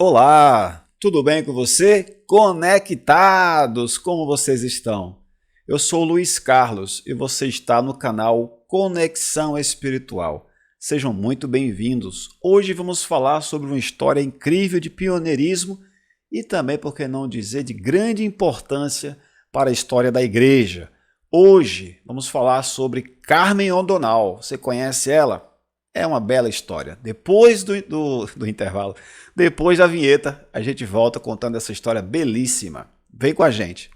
Olá, tudo bem com você? Conectados, como vocês estão? Eu sou o Luiz Carlos e você está no canal Conexão Espiritual. Sejam muito bem-vindos. Hoje vamos falar sobre uma história incrível de pioneirismo e também, por que não dizer, de grande importância para a história da igreja. Hoje vamos falar sobre Carmen O'Donnell. Você conhece ela? É uma bela história. Depois do intervalo, depois da vinheta, a gente volta contando essa história belíssima. Vem com a gente.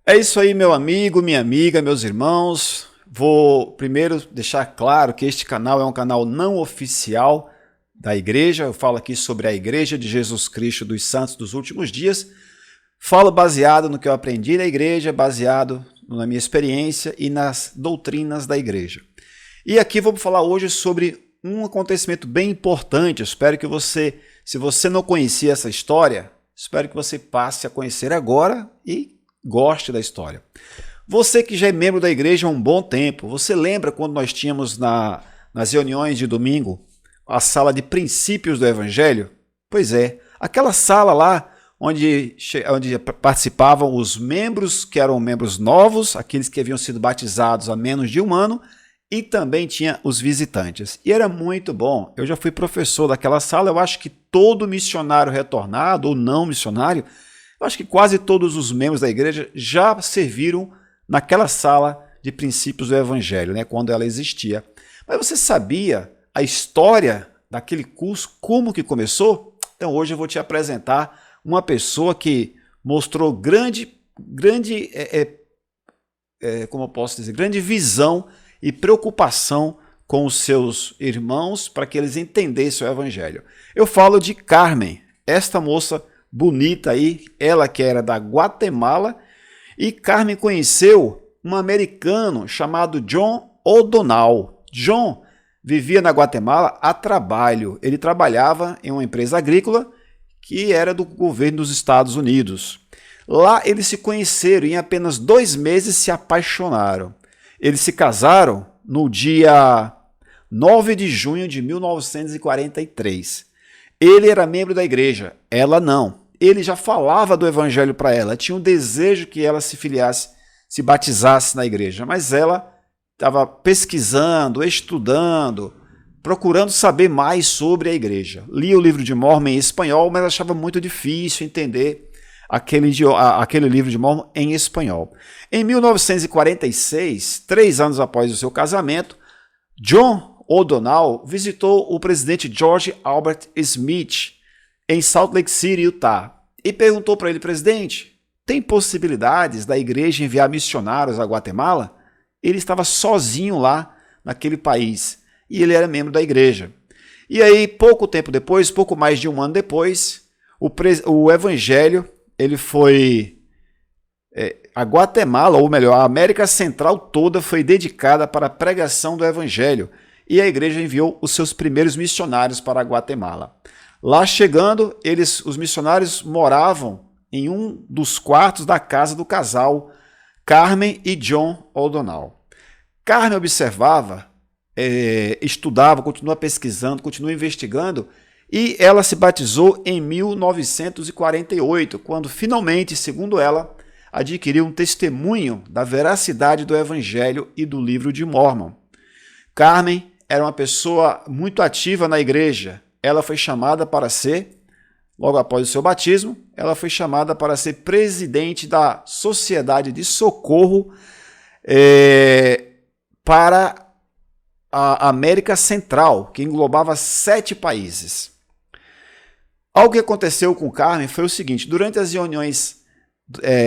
É isso aí, meu amigo, minha amiga, meus irmãos. Vou primeiro deixar claro que este canal é um canal não oficial da igreja. Eu falo aqui sobre a Igreja de Jesus Cristo dos Santos dos Últimos Dias. Falo baseado no que eu aprendi na igreja, baseado na minha experiência e nas doutrinas da igreja. E aqui vamos falar hoje sobre um acontecimento bem importante. Eu espero que você, se você não conhecia essa história, espero que você passe a conhecer agora e goste da história. Você que já é membro da igreja há um bom tempo, você lembra quando nós tínhamos nas reuniões de domingo a sala de princípios do Evangelho? Pois é, aquela sala lá onde participavam os membros que eram membros novos, aqueles que haviam sido batizados há menos de um ano, e também tinha os visitantes. E era muito bom. Eu já fui professor daquela sala, eu acho que todo missionário retornado ou não missionário, eu acho que quase todos os membros da igreja já serviram naquela sala de princípios do Evangelho, né, quando ela existia. Mas você sabia a história daquele curso, como que começou? Então hoje eu vou te apresentar uma pessoa que mostrou grande visão e preocupação com os seus irmãos para que eles entendessem o Evangelho. Eu falo de Carmen, esta moça bonita aí, ela que era da Guatemala, e Carmen conheceu um americano chamado John O'Donnell. John vivia na Guatemala a trabalho. Ele trabalhava em uma empresa agrícola que era do governo dos Estados Unidos. Lá eles se conheceram e em apenas 2 meses se apaixonaram. Eles se casaram no dia 9 de junho de 1943. Ele era membro da igreja, ela não. Ele já falava do evangelho para ela, tinha um desejo que ela se filiasse, se batizasse na igreja, mas ela estava pesquisando, estudando, procurando saber mais sobre a igreja. Lia o livro de Mormon em espanhol, mas achava muito difícil entender aquele livro de Mormon em espanhol. Em 1946, 3 anos após o seu casamento, John O'Donnell visitou o presidente George Albert Smith em Salt Lake City, Utah, e perguntou para ele: presidente, tem possibilidades da igreja enviar missionários a Guatemala? Ele estava sozinho lá naquele país e ele era membro da igreja. E aí, pouco tempo depois, pouco mais de um ano depois, o evangelho ele foi a Guatemala, ou melhor, a América Central toda foi dedicada para a pregação do evangelho e a igreja enviou os seus primeiros missionários para a Guatemala. Lá chegando, os missionários moravam em um dos quartos da casa do casal Carmen e John O'Donnell. Carmen observava, estudava, continua pesquisando, continua investigando, e ela se batizou em 1948, quando finalmente, segundo ela, adquiriu um testemunho da veracidade do Evangelho e do livro de Mormon. Carmen era uma pessoa muito ativa na igreja. Ela foi chamada para ser, logo após o seu batismo, ela foi chamada para ser presidente da Sociedade de Socorro para a América Central, que englobava 7 países. Algo que aconteceu com Carmen foi o seguinte: durante as reuniões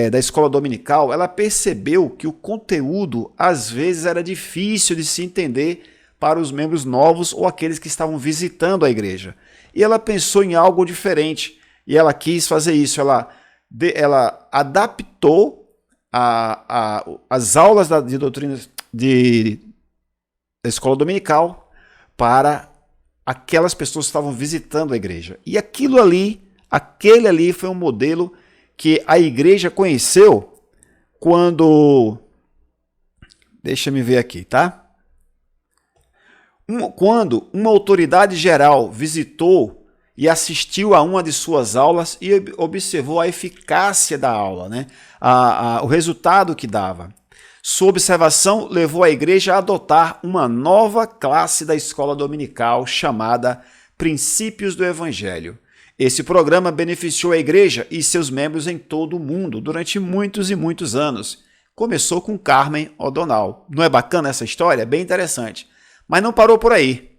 da escola dominical, ela percebeu que o conteúdo às vezes era difícil de se entender para os membros novos ou aqueles que estavam visitando a igreja. E ela pensou em algo diferente e ela quis fazer isso. Ela adaptou as aulas de doutrina da escola dominical para aquelas pessoas que estavam visitando a igreja. E aquele ali foi um modelo que a igreja conheceu quando... Deixa me ver aqui, tá? Quando uma autoridade geral visitou e assistiu a uma de suas aulas e observou a eficácia da aula, né? O resultado que dava. Sua observação levou a igreja a adotar uma nova classe da escola dominical chamada Princípios do Evangelho. Esse programa beneficiou a igreja e seus membros em todo o mundo durante muitos e muitos anos. Começou com Carmen O'Donnell. Não é bacana essa história? É bem interessante. Mas não parou por aí.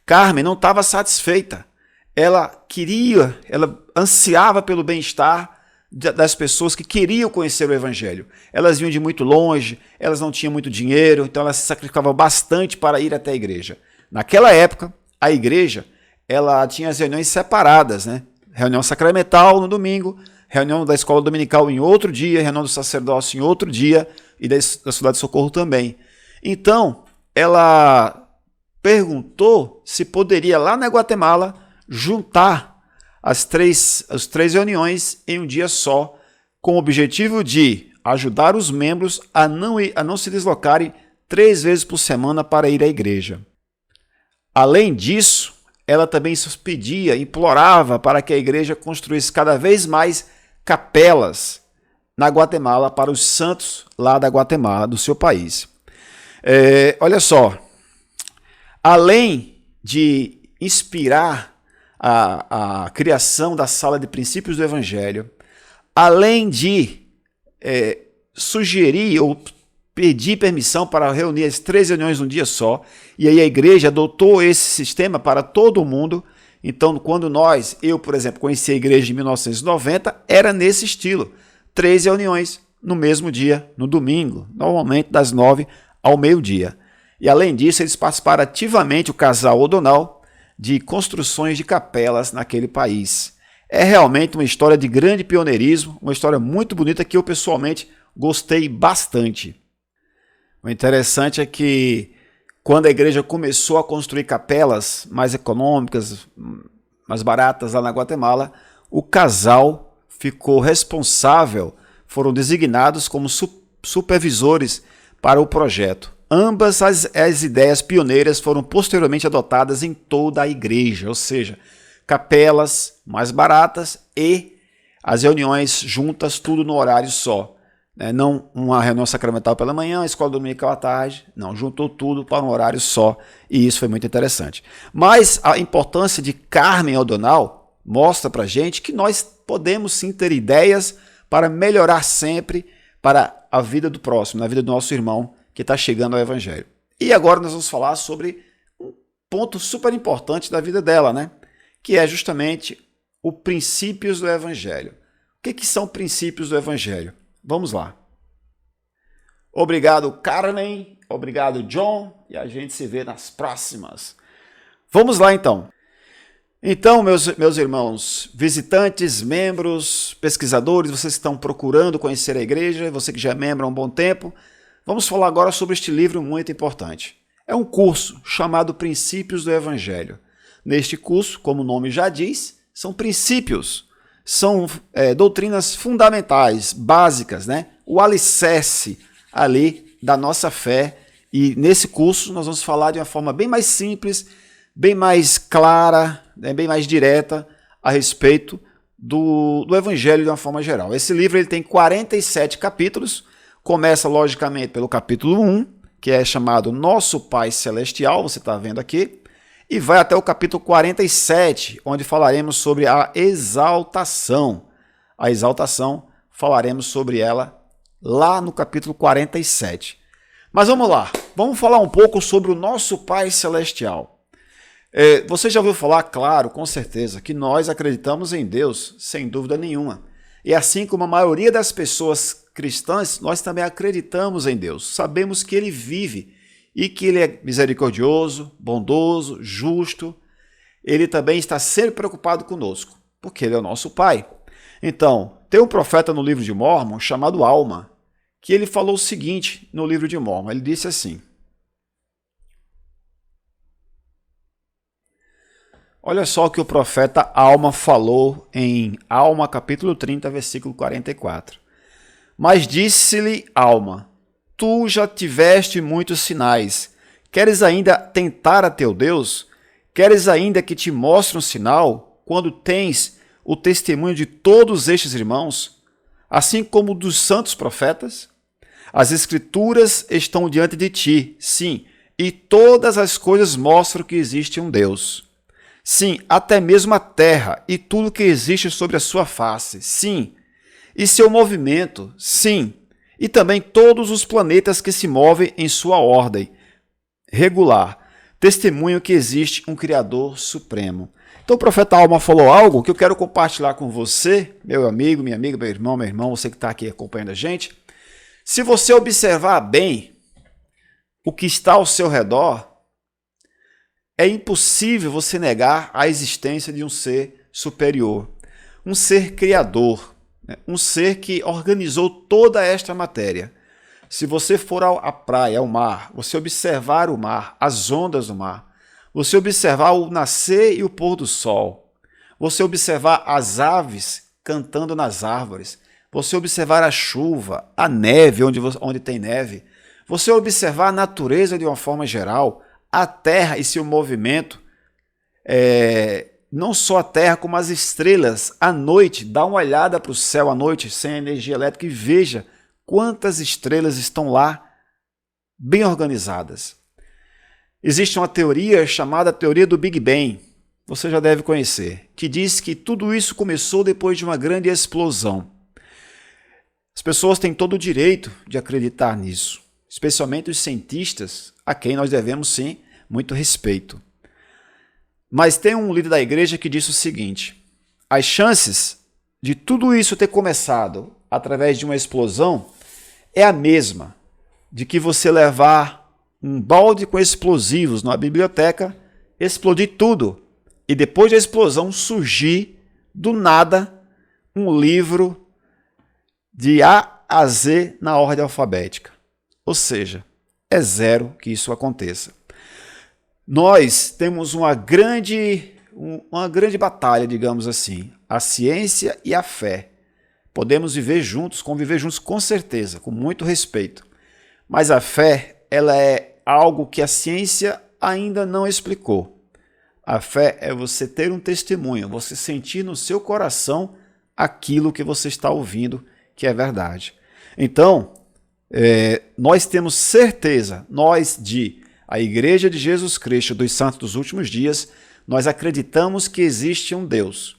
Carmen não estava satisfeita. Ela ansiava pelo bem-estar das pessoas que queriam conhecer o Evangelho. Elas vinham de muito longe, elas não tinham muito dinheiro, então elas se sacrificavam bastante para ir até a igreja. Naquela época, a igreja ela tinha as reuniões separadas, né? Reunião sacramental no domingo, reunião da escola dominical em outro dia, reunião do sacerdócio em outro dia e da Cidade de Socorro também. Então, ela perguntou se poderia lá na Guatemala juntar as três reuniões em um dia só, com o objetivo de ajudar os membros a não se deslocarem 3 vezes por semana para ir à igreja. Além disso, ela também pedia, implorava para que a igreja construísse cada vez mais capelas na Guatemala para os santos lá da Guatemala, do seu país. Olha só, além de inspirar a criação da sala de princípios do Evangelho, além de sugerir ou pedir permissão para reunir as 3 reuniões num dia só, e aí a igreja adotou esse sistema para todo mundo. Então, quando eu, por exemplo, conheci a igreja em 1990, era nesse estilo, 3 reuniões no mesmo dia, no domingo, normalmente das 9 ao meio-dia. E além disso, eles participaram ativamente, o casal O'Donnell, de construções de capelas naquele país. É realmente uma história de grande pioneirismo, uma história muito bonita que eu pessoalmente gostei bastante. O interessante é que quando a igreja começou a construir capelas mais econômicas, mais baratas lá na Guatemala, o casal ficou responsável, foram designados como supervisores para o projeto. Ambas as ideias pioneiras foram posteriormente adotadas em toda a igreja, ou seja, capelas mais baratas e as reuniões juntas, tudo no horário só. Não uma reunião sacramental pela manhã, a escola dominical à tarde, não, juntou tudo para um horário só, e isso foi muito interessante. Mas a importância de Carmen O'Donnell mostra para a gente que nós podemos sim ter ideias para melhorar sempre para a vida do próximo, na vida do nosso irmão que está chegando ao Evangelho. E agora nós vamos falar sobre um ponto super importante da vida dela, né? Que é justamente os princípios do Evangelho. O que são princípios do Evangelho? Vamos lá. Obrigado, Carmen. Obrigado, John. E a gente se vê nas próximas. Vamos lá, então. Então, meus irmãos, visitantes, membros, pesquisadores, vocês que estão procurando conhecer a igreja, você que já é membro há um bom tempo, vamos falar agora sobre este livro muito importante. É um curso chamado Princípios do Evangelho. Neste curso, como o nome já diz, são princípios, são doutrinas fundamentais, básicas, né? O alicerce ali da nossa fé. E nesse curso nós vamos falar de uma forma bem mais simples, bem mais clara, bem mais direta a respeito do Evangelho de uma forma geral. Esse livro ele tem 47 capítulos, começa logicamente pelo capítulo 1, que é chamado Nosso Pai Celestial, você está vendo aqui, e vai até o capítulo 47, onde falaremos sobre a exaltação. A exaltação, falaremos sobre ela lá no capítulo 47. Mas vamos lá, vamos falar um pouco sobre o nosso Pai Celestial. Você já ouviu falar, claro, com certeza, que nós acreditamos em Deus, sem dúvida nenhuma. E assim como a maioria das pessoas cristãs, nós também acreditamos em Deus. Sabemos que Ele vive e que Ele é misericordioso, bondoso, justo. Ele também está sempre preocupado conosco, porque Ele é o nosso Pai. Então, tem um profeta no livro de Mórmon chamado Alma, que ele falou o seguinte no livro de Mórmon. Ele disse assim: Olha só o que o profeta Alma falou em Alma, capítulo 30, versículo 44. Mas disse-lhe Alma: tu já tiveste muitos sinais. Queres ainda tentar a teu Deus? Queres ainda que te mostre um sinal, quando tens o testemunho de todos estes irmãos, assim como dos santos profetas? As Escrituras estão diante de ti, sim, e todas as coisas mostram que existe um Deus. Sim, até mesmo a terra e tudo que existe sobre a sua face, sim, e seu movimento, sim, e também todos os planetas que se movem em sua ordem regular, testemunho que existe um Criador supremo. Então o profeta Alma falou algo que eu quero compartilhar com você, meu amigo, minha amiga, meu irmão, você que está aqui acompanhando a gente. Se você observar bem o que está ao seu redor, é impossível você negar a existência de um ser superior, um ser criador, um ser que organizou toda esta matéria. Se você for à praia, ao mar, você observar o mar, as ondas do mar, você observar o nascer e o pôr do sol, você observar as aves cantando nas árvores, você observar a chuva, a neve, onde tem neve, você observar a natureza de uma forma geral, a terra e seu movimento, não só a terra, como as estrelas, à noite, dá uma olhada para o céu à noite, sem energia elétrica, e veja quantas estrelas estão lá, bem organizadas. Existe uma teoria chamada teoria do Big Bang, você já deve conhecer, que diz que tudo isso começou depois de uma grande explosão. As pessoas têm todo o direito de acreditar nisso, especialmente os cientistas, a quem nós devemos, sim, muito respeito. Mas tem um líder da igreja que disse o seguinte: as chances de tudo isso ter começado através de uma explosão é a mesma de que você levar um balde com explosivos numa biblioteca, explodir tudo e depois da explosão surgir do nada um livro de A a Z na ordem alfabética. Ou seja, é zero que isso aconteça. Nós temos uma grande batalha, digamos assim, a ciência e a fé. Podemos viver juntos, conviver juntos com certeza, com muito respeito. Mas a fé, ela é algo que a ciência ainda não explicou. A fé é você ter um testemunho, você sentir no seu coração aquilo que você está ouvindo, que é verdade. Então, nós temos certeza, a Igreja de Jesus Cristo dos Santos dos Últimos Dias, nós acreditamos que existe um Deus,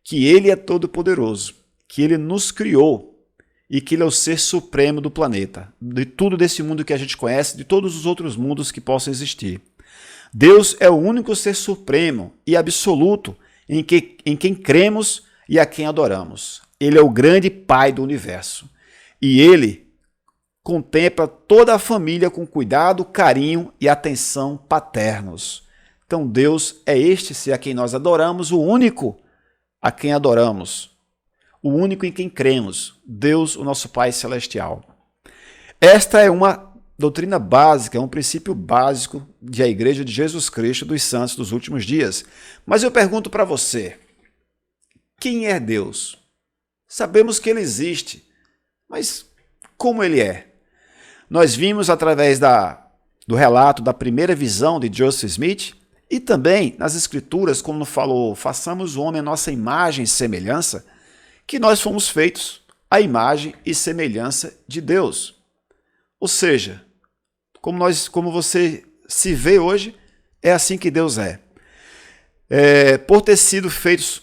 que Ele é todo-poderoso, que Ele nos criou e que Ele é o ser supremo do planeta, de tudo desse mundo que a gente conhece, de todos os outros mundos que possam existir. Deus é o único ser supremo e absoluto em quem cremos e a quem adoramos. Ele é o grande Pai do universo e Ele contempla toda a família com cuidado, carinho e atenção paternos. Então Deus é este ser a quem nós adoramos, o único a quem adoramos, o único em quem cremos, Deus, o nosso Pai Celestial. Esta é uma doutrina básica, é um princípio básico da Igreja de Jesus Cristo dos Santos dos Últimos Dias. Mas eu pergunto para você, quem é Deus? Sabemos que Ele existe, mas como Ele é? Nós vimos através do relato da primeira visão de Joseph Smith e também nas Escrituras, como falou, façamos o homem a nossa imagem e semelhança, que nós fomos feitos à imagem e semelhança de Deus. Ou seja, como você se vê hoje, é assim que Deus é.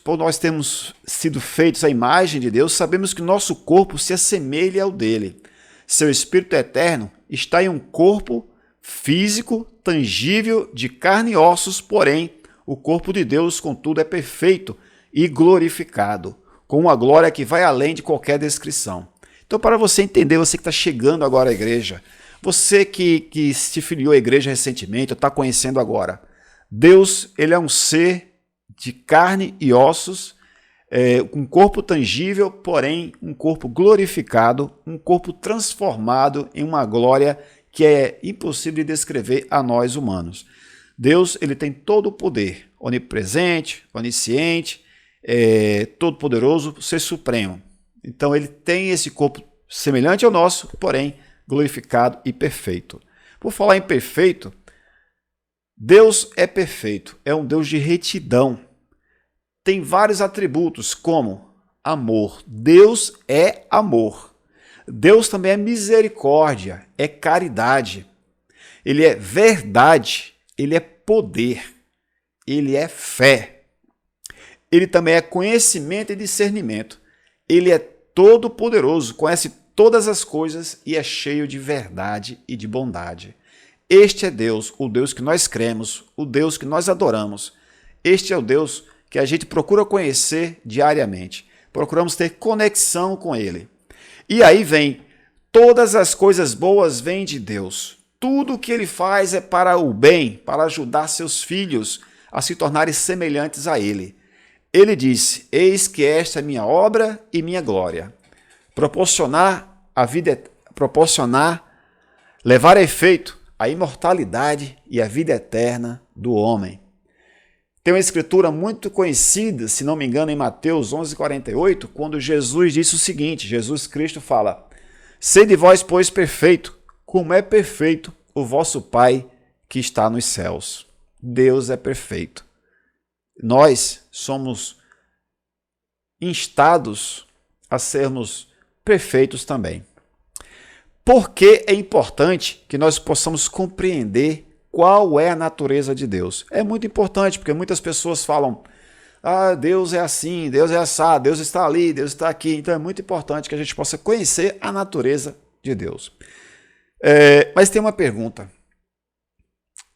Por nós termos sido feitos à imagem de Deus, sabemos que nosso corpo se assemelha ao dele. Seu espírito eterno está em um corpo físico, tangível, de carne e ossos, porém, o corpo de Deus, contudo, é perfeito e glorificado, com uma glória que vai além de qualquer descrição. Então, para você entender, você que está chegando agora à igreja, você que se filiou à igreja recentemente, ou está conhecendo agora, Deus, ele é um ser de carne e ossos, um corpo tangível, porém um corpo glorificado, um corpo transformado em uma glória que é impossível de descrever a nós humanos. Deus, ele tem todo o poder, onipresente, onisciente, todo-poderoso, ser supremo. Então ele tem esse corpo semelhante ao nosso, porém glorificado e perfeito. Por falar em perfeito, Deus é perfeito, é um Deus de retidão. Tem vários atributos, como amor. Deus é amor. Deus também é misericórdia, é caridade. Ele é verdade, ele é poder, ele é fé. Ele também é conhecimento e discernimento. Ele é todo-poderoso, conhece todas as coisas e é cheio de verdade e de bondade. Este é Deus, o Deus que nós cremos, o Deus que nós adoramos. Este é o Deus que a gente procura conhecer diariamente. Procuramos ter conexão com Ele. E aí vem, todas as coisas boas vêm de Deus. Tudo o que Ele faz é para o bem, para ajudar seus filhos a se tornarem semelhantes a Ele. Ele disse, eis que esta é minha obra e minha glória. Levar a efeito a imortalidade e a vida eterna do homem. Tem uma escritura muito conhecida, se não me engano, em Mateus 11:48, quando Jesus disse o seguinte, Jesus Cristo fala, sede vós, pois, perfeito, como é perfeito o vosso Pai que está nos céus. Deus é perfeito. Nós somos instados a sermos perfeitos também. Por que é importante que nós possamos compreender qual é a natureza de Deus? É muito importante, porque muitas pessoas falam, Deus é assim, Deus é assado, Deus está ali, Deus está aqui. Então é muito importante que a gente possa conhecer a natureza de Deus. Mas tem uma pergunta.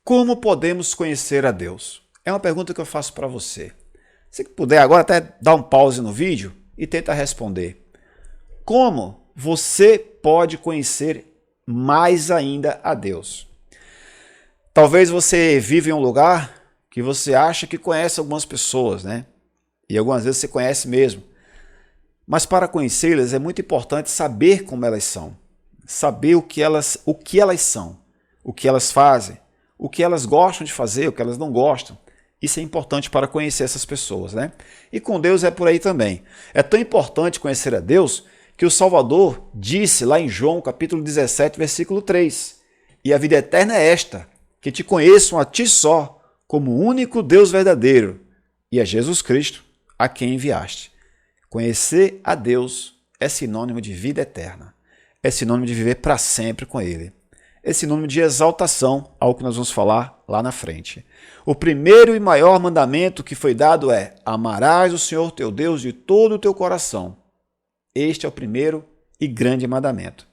Como podemos conhecer a Deus? É uma pergunta que eu faço para você. Se puder agora até dar um pause no vídeo e tenta responder. Como você pode conhecer mais ainda a Deus? Talvez você vive em um lugar que você acha que conhece algumas pessoas, né? E algumas vezes você conhece mesmo. Mas para conhecê-las é muito importante saber como elas são. Saber o que elas são, o que elas fazem, o que elas gostam de fazer, o que elas não gostam. Isso é importante para conhecer essas pessoas, né? E com Deus é por aí também. É tão importante conhecer a Deus que o Salvador disse lá em João capítulo 17, versículo 3. E a vida eterna é esta, que te conheçam a ti só, como o único Deus verdadeiro, e a Jesus Cristo, a quem enviaste. Conhecer a Deus é sinônimo de vida eterna. É sinônimo de viver para sempre com Ele. É sinônimo de exaltação, algo que nós vamos falar lá na frente. O primeiro e maior mandamento que foi dado é: amarás o Senhor teu Deus de todo o teu coração. Este é o primeiro e grande mandamento.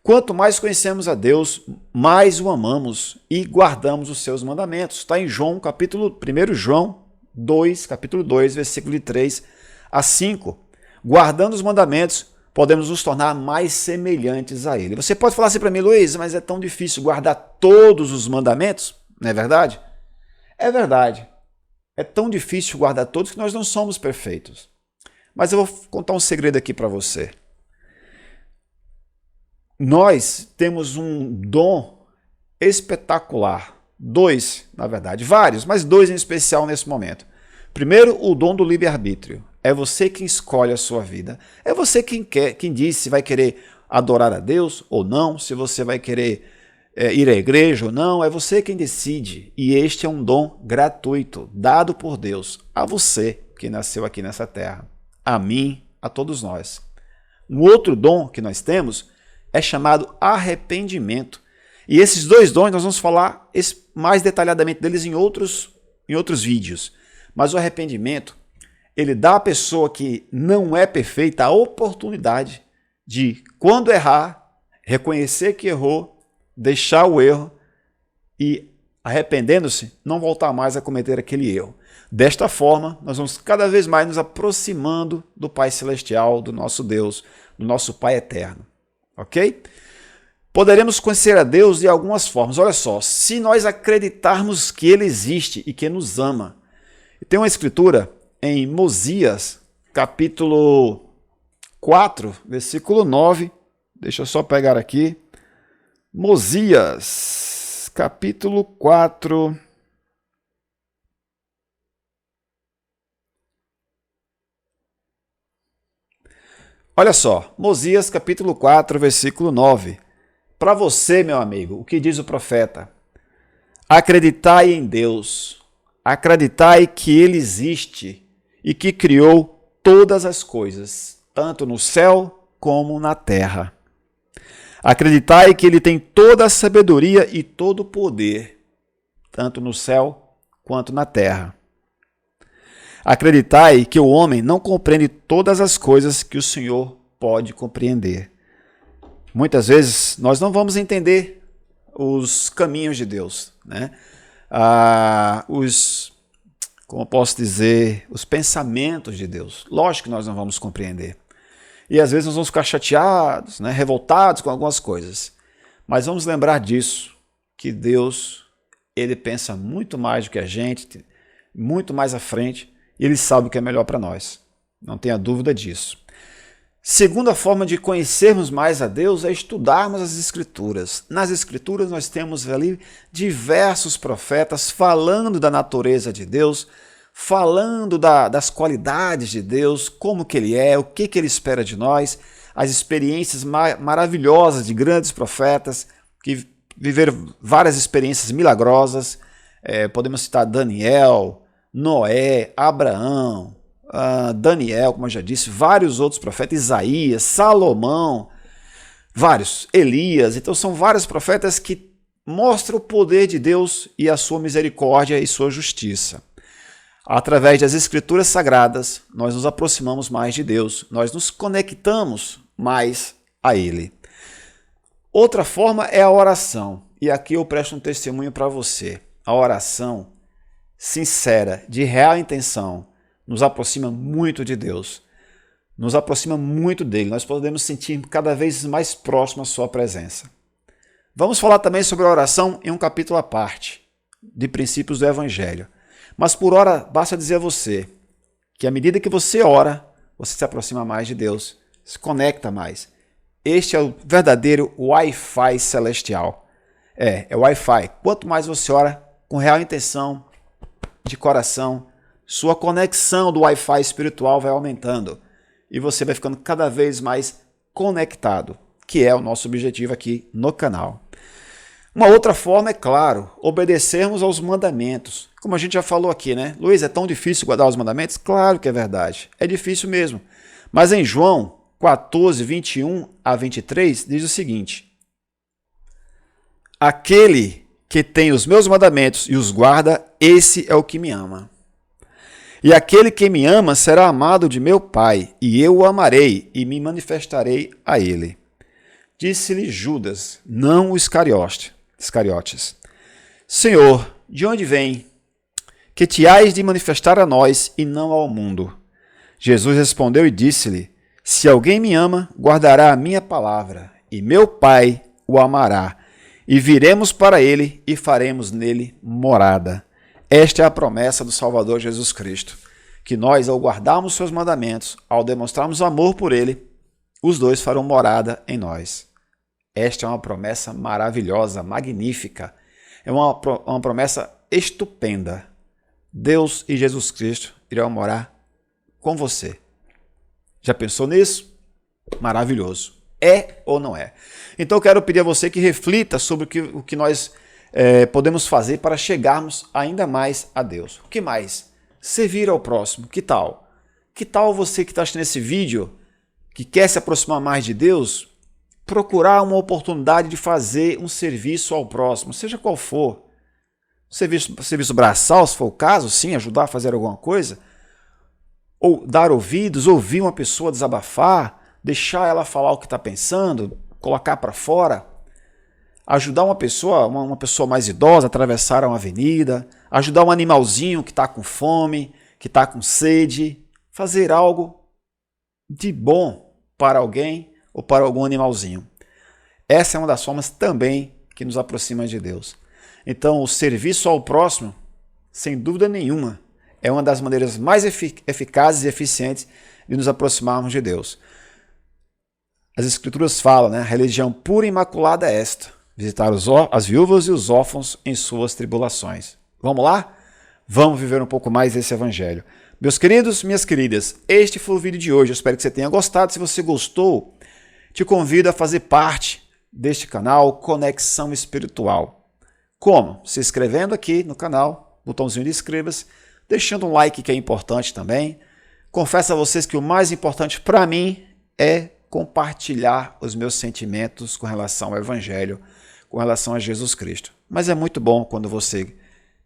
Quanto mais conhecemos a Deus, mais o amamos e guardamos os seus mandamentos. Está em João, 1 João 2, capítulo 2, versículo de 3 a 5. Guardando os mandamentos, podemos nos tornar mais semelhantes a Ele. Você pode falar assim para mim, Luiz, mas é tão difícil guardar todos os mandamentos? Não é verdade? É verdade. É tão difícil guardar todos que nós não somos perfeitos. Mas eu vou contar um segredo aqui para você. Nós temos um dom espetacular. Dois, na verdade, vários, mas dois em especial nesse momento. Primeiro, o dom do livre-arbítrio. É você quem escolhe a sua vida. É você quem diz se vai querer adorar a Deus ou não, se você vai querer ir à igreja ou não. É você quem decide. E este é um dom gratuito, dado por Deus a você que nasceu aqui nessa terra. A mim, a todos nós. Um outro dom que nós temos é chamado arrependimento. E esses dois dons nós vamos falar mais detalhadamente deles em outros vídeos. Mas o arrependimento, ele dá à pessoa que não é perfeita a oportunidade de, quando errar, reconhecer que errou, deixar o erro e, arrependendo-se, não voltar mais a cometer aquele erro. Desta forma, nós vamos cada vez mais nos aproximando do Pai Celestial, do nosso Deus, do nosso Pai Eterno. Ok? Poderemos conhecer a Deus de algumas formas. Olha só, se nós acreditarmos que Ele existe e que nos ama. Tem uma escritura em Mosias, capítulo 4, versículo 9. Deixa eu só pegar aqui. Mosias, capítulo 4. Olha só, Mosias capítulo 4, versículo 9. Para você, meu amigo, o que diz o profeta? Acreditai em Deus, acreditai que Ele existe e que criou todas as coisas, tanto no céu como na terra. Acreditai que Ele tem toda a sabedoria e todo o poder, tanto no céu quanto na terra. Acreditai que o homem não compreende todas as coisas que o Senhor pode compreender. Muitas vezes nós não vamos entender os caminhos de Deus, né? Como eu posso dizer, os pensamentos de Deus. Lógico que nós não vamos compreender. E às vezes nós vamos ficar chateados, né? Revoltados com algumas coisas. Mas vamos lembrar disso, que Deus, Ele pensa muito mais do que a gente, muito mais à frente, e Ele sabe o que é melhor para nós. Não tenha dúvida disso. Segunda forma de conhecermos mais a Deus é estudarmos as Escrituras. Nas Escrituras nós temos ali diversos profetas falando da natureza de Deus, falando das qualidades de Deus, como que Ele é, o que Ele espera de nós, as experiências maravilhosas de grandes profetas que viveram várias experiências milagrosas. Podemos citar Daniel, Noé, Abraão, Daniel, como eu já disse, vários outros profetas, Isaías, Salomão, vários, Elias. Então são vários profetas que mostram o poder de Deus e a sua misericórdia e sua justiça. Através das Escrituras Sagradas, nós nos aproximamos mais de Deus, nós nos conectamos mais a Ele. Outra forma é a oração, e aqui eu presto um testemunho para você. A oração sincera, de real intenção, nos aproxima muito de Deus, nos aproxima muito dele, nós podemos sentir cada vez mais próximo a sua presença. Vamos falar também sobre a oração em um capítulo à parte, de princípios do Evangelho. Mas por hora, basta dizer a você que à medida que você ora, você se aproxima mais de Deus, se conecta mais. Este é o verdadeiro Wi-Fi celestial. É Wi-Fi. Quanto mais você ora com real intenção, de coração, sua conexão do Wi-Fi espiritual vai aumentando e você vai ficando cada vez mais conectado, que é o nosso objetivo aqui no canal. Uma outra forma é, claro, obedecermos aos mandamentos. Como a gente já falou aqui, né? Luiz, é tão difícil guardar os mandamentos? Claro que é verdade, é difícil mesmo. Mas em João 14, 21 a 23, diz o seguinte: aquele que tem os meus mandamentos e os guarda, esse é o que me ama. E aquele que me ama será amado de meu Pai, e eu o amarei e me manifestarei a ele. Disse-lhe Judas, não o Iscariotes: Senhor, de onde vem? Que te hás de manifestar a nós e não ao mundo? Jesus respondeu e disse-lhe: se alguém me ama, guardará a minha palavra, e meu Pai o amará, e viremos para ele e faremos nele morada. Esta é a promessa do Salvador Jesus Cristo, que nós, ao guardarmos seus mandamentos, ao demonstrarmos amor por ele, os dois farão morada em nós. Esta é uma promessa maravilhosa, magnífica. É uma promessa estupenda. Deus e Jesus Cristo irão morar com você. Já pensou nisso? Maravilhoso. É ou não é? Então eu quero pedir a você que reflita sobre o que nós podemos fazer para chegarmos ainda mais a Deus. O que mais? Servir ao próximo. Que tal? Que tal você que está assistindo esse vídeo, que quer se aproximar mais de Deus, procurar uma oportunidade de fazer um serviço ao próximo, seja qual for. Serviço braçal, se for o caso, sim, ajudar a fazer alguma coisa. Ou dar ouvidos, ouvir uma pessoa desabafar, deixar ela falar o que está pensando, colocar para fora. Ajudar uma pessoa mais idosa a atravessar uma avenida, ajudar um animalzinho que está com fome, que está com sede, fazer algo de bom para alguém ou para algum animalzinho. Essa é uma das formas também que nos aproxima de Deus. Então, o serviço ao próximo, sem dúvida nenhuma, é uma das maneiras mais eficazes e eficientes de nos aproximarmos de Deus. As Escrituras falam, né? A religião pura e imaculada é esta: visitar as viúvas e os órfãos em suas tribulações. Vamos lá? Vamos viver um pouco mais esse evangelho. Meus queridos, minhas queridas, este foi o vídeo de hoje. Eu espero que você tenha gostado. Se você gostou, te convido a fazer parte deste canal Conexão Espiritual. Como? Se inscrevendo aqui no canal, botãozinho de inscreva-se, deixando um like que é importante também. Confesso a vocês que o mais importante para mim é compartilhar os meus sentimentos com relação ao evangelho, com relação a Jesus Cristo. Mas é muito bom quando você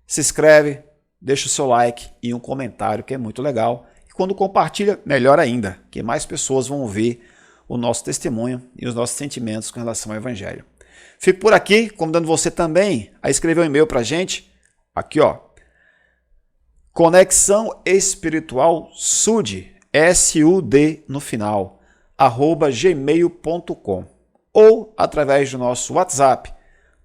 se inscreve, deixa o seu like e um comentário, que é muito legal. E quando compartilha, melhor ainda, que mais pessoas vão ouvir o nosso testemunho e os nossos sentimentos com relação ao evangelho. Fico por aqui, convidando você também a escrever um e-mail para a gente. Aqui, ó. Conexão Espiritual SUD, S-U-D no final, @gmail.com, ou através do nosso WhatsApp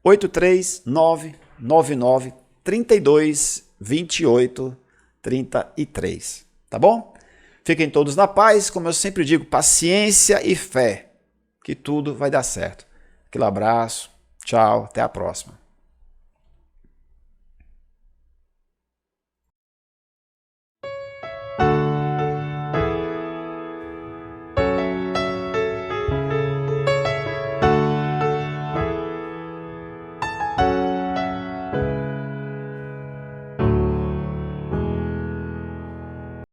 83999322833, tá bom? Fiquem todos na paz, como eu sempre digo, paciência e fé, que tudo vai dar certo. Aquele abraço, tchau, até a próxima.